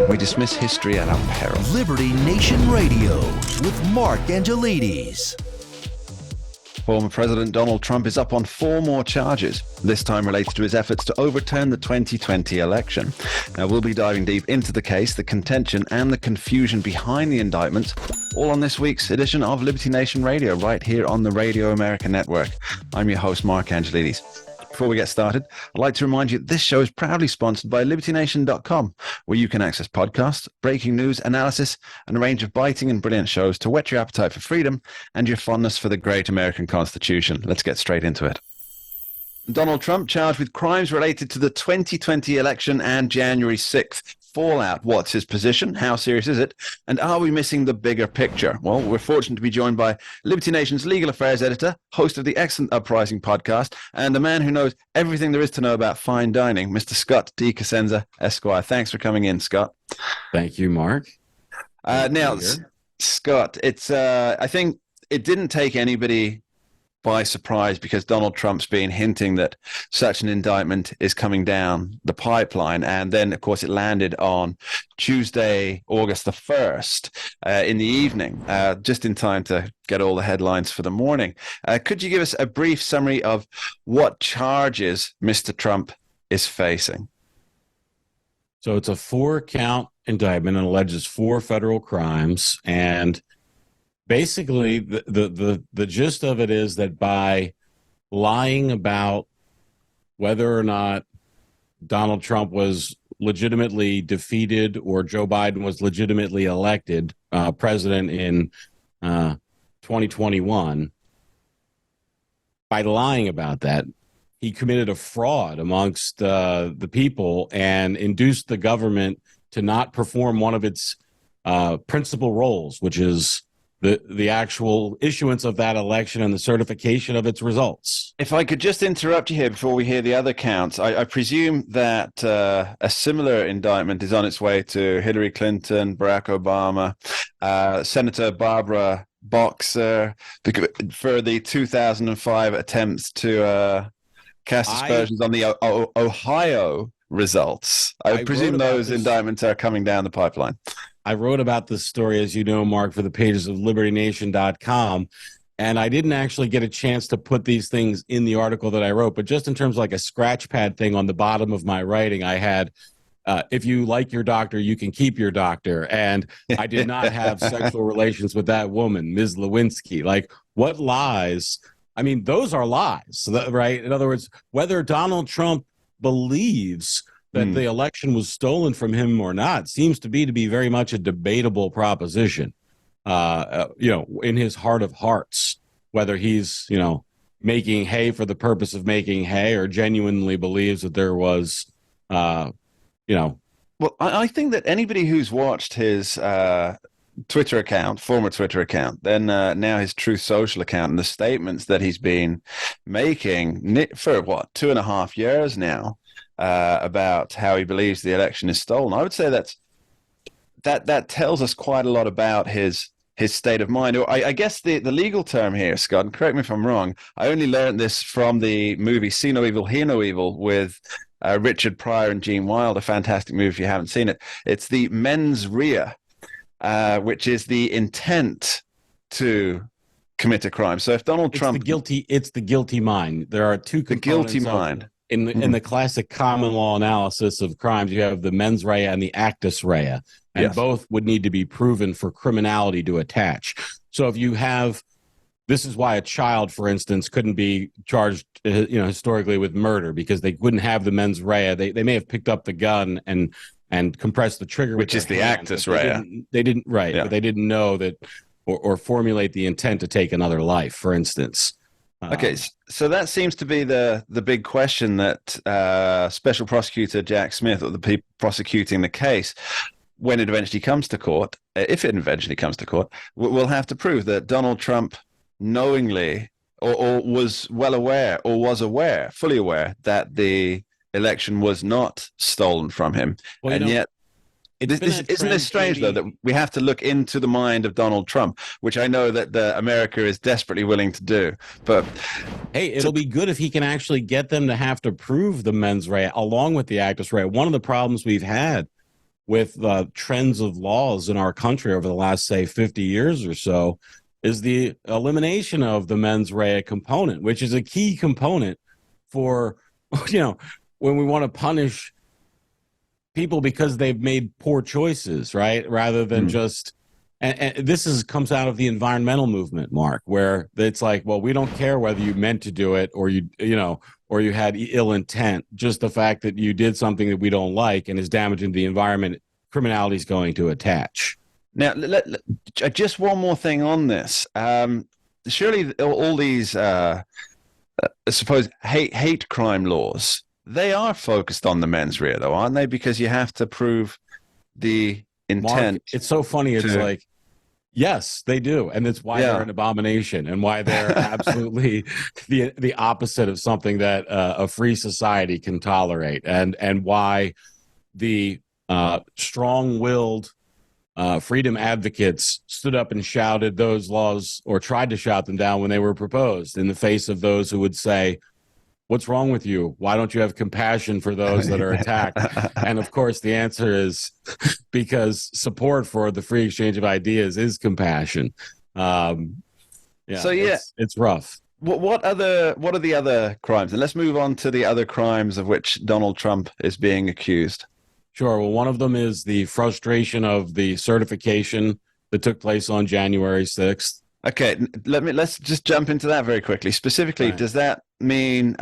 We dismiss history at our peril. Liberty Nation Radio with Mark Angelides. Former President Donald Trump is up on 4 more charges, this time related to his efforts to overturn the 2020 election. Now, we'll be diving deep into the case, the contention, and the confusion behind the indictments, all on this week's edition of Liberty Nation Radio, right here on the Radio America Network. I'm your host, Mark Angelides. Before we get started, I'd like to remind you this show is proudly sponsored by LibertyNation.com, where you can access podcasts, breaking news, analysis, and a range of biting and brilliant shows to whet your appetite for freedom and your fondness for the great American Constitution. Let's get straight into it. Donald Trump charged with crimes related to the 2020 election and January 6th fallout. What's his position? How serious is it? And are we missing the bigger picture? Well, we're fortunate to be joined by Liberty Nation's legal affairs editor, host of the excellent Uprising podcast, and the man who knows everything there is to know about fine dining, Mr. Scott D. Cosenza, Esquire. Thanks for coming in, Scott. Thank you, Mark. Now, Scott, it's I think it didn't take anybody by surprise, because Donald Trump's been hinting that such an indictment is coming down the pipeline. And then, of course, it landed on Tuesday, August the 1st in the evening, just in time to get all the headlines for the morning. Could you give us a brief summary of what charges Mr. Trump is facing? So it's a 4-count indictment and alleges 4 federal crimes. And basically, the gist of it is that by lying about whether or not Donald Trump was legitimately defeated or Joe Biden was legitimately elected president in 2021, by lying about that, he committed a fraud amongst the people and induced the government to not perform one of its principal roles, which is the actual issuance of that election and the certification of its results. If I could just interrupt you here before we hear the other counts, I presume that a similar indictment is on its way to Hillary Clinton, Barack Obama, Senator Barbara Boxer, for the 2005 attempts to cast aspersions on the Ohio results. I presume those indictments are coming down the pipeline. I wrote about this story, as you know, Mark, for the pages of LibertyNation.com, and I didn't actually get a chance to put these things in the article that I wrote, but just in terms of like a scratch pad thing on the bottom of my writing, I had, if you like your doctor, you can keep your doctor, and I did not have sexual relations with that woman, Ms. Lewinsky. Like, what lies? I mean, those are lies, right? In other words, whether Donald Trump believes that the election was stolen from him or not seems to be very much a debatable proposition, in his heart of hearts, whether he's, making hay for the purpose of making hay or genuinely believes that there was, Well, I think that anybody who's watched his Twitter account, former Twitter account, then now his Truth Social account, and the statements that he's been making for 2.5 years now, about how he believes the election is stolen. I would say that tells us quite a lot about his state of mind. Or I guess the legal term here, Scott, and correct me if I'm wrong, I only learned this from the movie See No Evil, Hear No Evil with Richard Pryor and Gene Wilder, a fantastic movie if you haven't seen it. It's the mens rea, which is the intent to commit a crime. So if Donald Trump... It's the guilty mind. There are two components. The guilty mind. In the classic common law analysis of crimes, you have the mens rea and the actus rea, and both would need to be proven for criminality to attach. So if you have, this is why a child, for instance, couldn't be charged, historically with murder, because they wouldn't have the mens rea. They may have picked up the gun and compressed the trigger, which is the actus rea. They didn't but they didn't know that or formulate the intent to take another life, for instance. Okay, so that seems to be the big question that Special Prosecutor Jack Smith, or the people prosecuting the case, when it eventually comes to court, if it eventually comes to court, will have to prove that Donald Trump knowingly or was well aware or was aware, fully aware, that the election was not stolen from him. Well, and yet, isn't this strange, though, that we have to look into the mind of Donald Trump, which I know that America is desperately willing to do. But hey, it'll be good if he can actually get them to have to prove the mens rea along with the actus rea. One of the problems we've had with trends of laws in our country over the last, say, 50 years or so, is the elimination of the mens rea component, which is a key component for, when we want to punish people because they've made poor choices, right? Rather than just, and this comes out of the environmental movement, Mark, where it's like, well, we don't care whether you meant to do it or or you had ill intent. Just the fact that you did something that we don't like and is damaging the environment, criminality is going to attach. Now, just one more thing on this. Surely all these, I suppose, hate crime laws, they are focused on the mens rea, though, aren't they? Because you have to prove the intent. Mark, it's so funny. It's like, yes, they do. And it's why they're an abomination and why they're absolutely the opposite of something that a free society can tolerate, and why the strong-willed freedom advocates stood up and shouted those laws, or tried to shout them down when they were proposed, in the face of those who would say, what's wrong with you? Why don't you have compassion for those that are attacked? And of course, the answer is because support for the free exchange of ideas is compassion. It's rough. What are the other crimes? And let's move on to the other crimes of which Donald Trump is being accused. Sure. Well, one of them is the frustration of the certification that took place on January 6th. Okay, let's just jump into that very quickly. Specifically, does that mean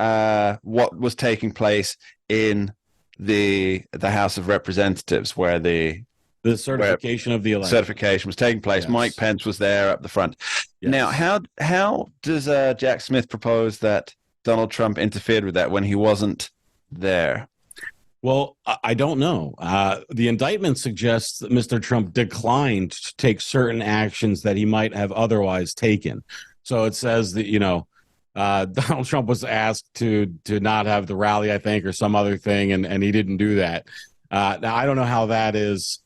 what was taking place in the House of Representatives, where the certification of the election was taking place? Yes. Mike Pence was there up the front. Yes. Now, how does Jack Smith propose that Donald Trump interfered with that when he wasn't there? Well, I don't know. The indictment suggests that Mr. Trump declined to take certain actions that he might have otherwise taken. So it says that, Donald Trump was asked to not have the rally, I think, or some other thing, and he didn't do that. Now, I don't know how that is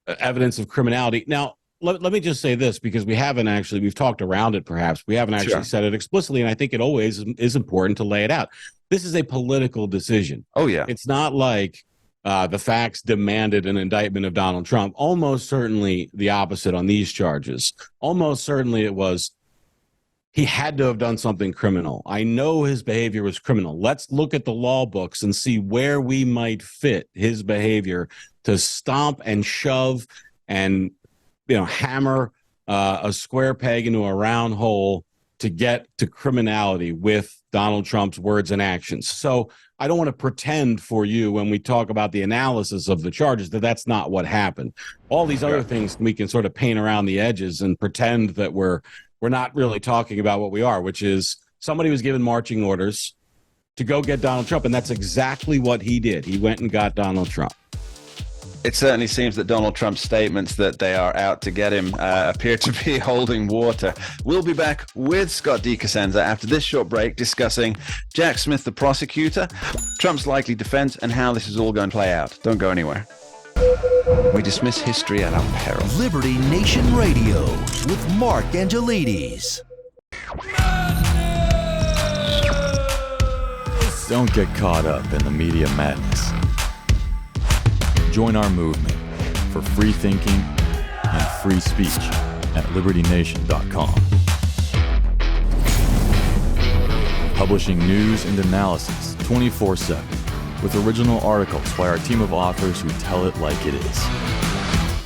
evidence of criminality. Now, let me just say this, because we've talked around it perhaps. We haven't actually said it explicitly, and I think it always is important to lay it out. This is a political decision. Oh, yeah. It's not like the facts demanded an indictment of Donald Trump. Almost certainly the opposite on these charges. Almost certainly it was he had to have done something criminal. I know his behavior was criminal. Let's look at the law books and see where we might fit his behavior to stomp and shove and hammer a square peg into a round hole to get to criminality with Donald Trump's words and actions. So I don't want to pretend for you when we talk about the analysis of the charges that that's not what happened. All these other things we can sort of paint around the edges and pretend that we're not really talking about what we are, which is somebody was given marching orders to go get Donald Trump, and that's exactly what he did. He went and got Donald Trump. It certainly seems that Donald Trump's statements that they are out to get him appear to be holding water. We'll be back with Scott DeCosenza after this short break, discussing Jack Smith, the prosecutor, Trump's likely defense, and how this is all going to play out. Don't go anywhere. We dismiss history at our peril. Liberty Nation Radio with Mark Angelides. Don't get caught up in the media madness. Join our movement for free thinking and free speech at libertynation.com. Publishing news and analysis 24/7 with original articles by our team of authors who tell it like it is.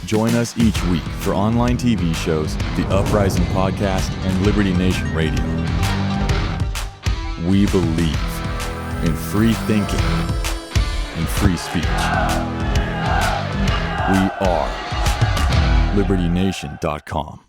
Join us each week for online TV shows, The Uprising Podcast, and Liberty Nation Radio. We believe in free thinking and free speech. We are libertynation.com.